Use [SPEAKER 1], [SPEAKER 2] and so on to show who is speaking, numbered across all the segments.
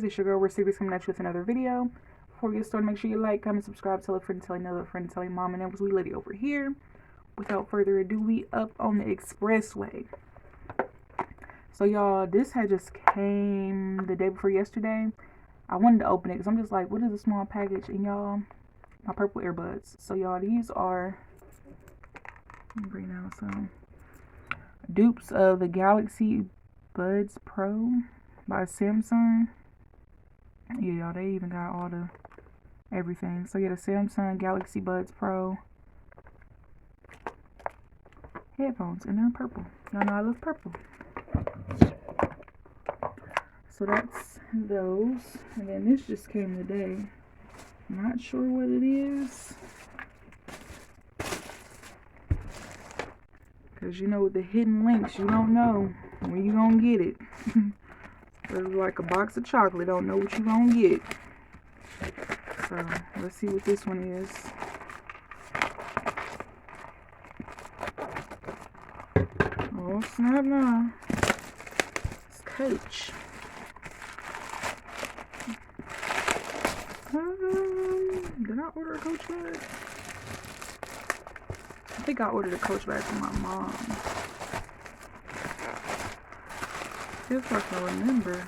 [SPEAKER 1] It's your girl, We're Secrets, coming at you with another video. Before we get started, make sure you like, comment, subscribe, tell a friend, tell another friend, tell your mom, and that was we lady over here. Without further ado, we up on the expressway. So y'all, this had just came the day before yesterday. I wanted to open it because I'm just like, what is a small package? And y'all, my purple earbuds. So y'all, these are, let me bring out some dupes of the Galaxy Buds Pro by Samsung. Yeah, y'all, they even got all the everything. So yeah, the Samsung Galaxy Buds Pro headphones, and they're in purple. Y'all know I love purple. So that's those. And then this just came today. Not sure what it is, because you know with the hidden links, you don't know when you gonna get it. It's like a box of chocolate, don't know what you gonna get. So let's see what this one is. Oh snap now. It's Coach. Did I order a Coach bag? I think I ordered a Coach bag for my mom. If I can remember.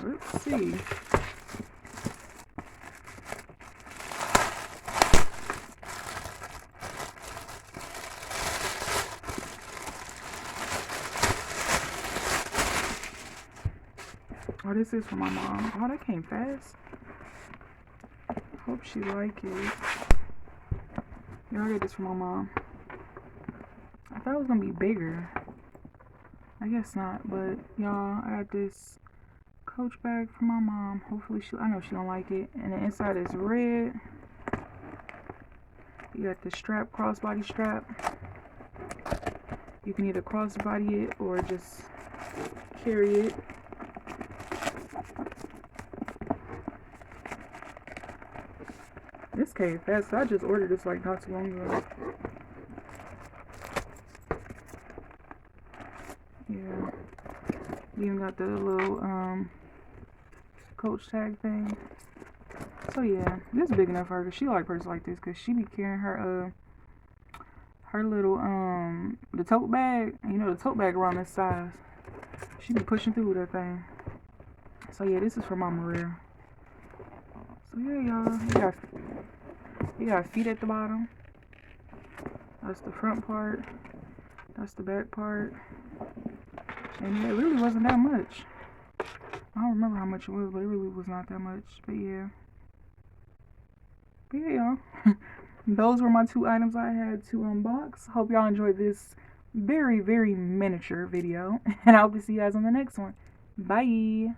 [SPEAKER 1] Let's see. Oh, this is for my mom. Oh, that came fast. Hope she like it. Yeah, I got this for my mom. I thought it was gonna be bigger. I guess not, but y'all, I got this Coach bag for my mom. Hopefully I know she don't like it. And the inside is red. You got the strap, crossbody strap. You can either crossbody it or just carry it. This came fast. I just ordered this like not too long ago. Yeah. You even got the little Coach tag thing. So yeah, this is big enough for her, because she like purses like this, because she be carrying her her little the tote bag. You know, the tote bag around this size. She be pushing through with that thing. So yeah, this is for Mama Rare. So yeah, y'all, you got feet at the bottom. That's the front part. That's the back part. And it really wasn't that much. I don't remember how much it was, but it really was not that much. But yeah, y'all. Those were my two items I had to unbox. Hope y'all enjoyed this very, very miniature video. And I hope to see you guys on the next one. Bye.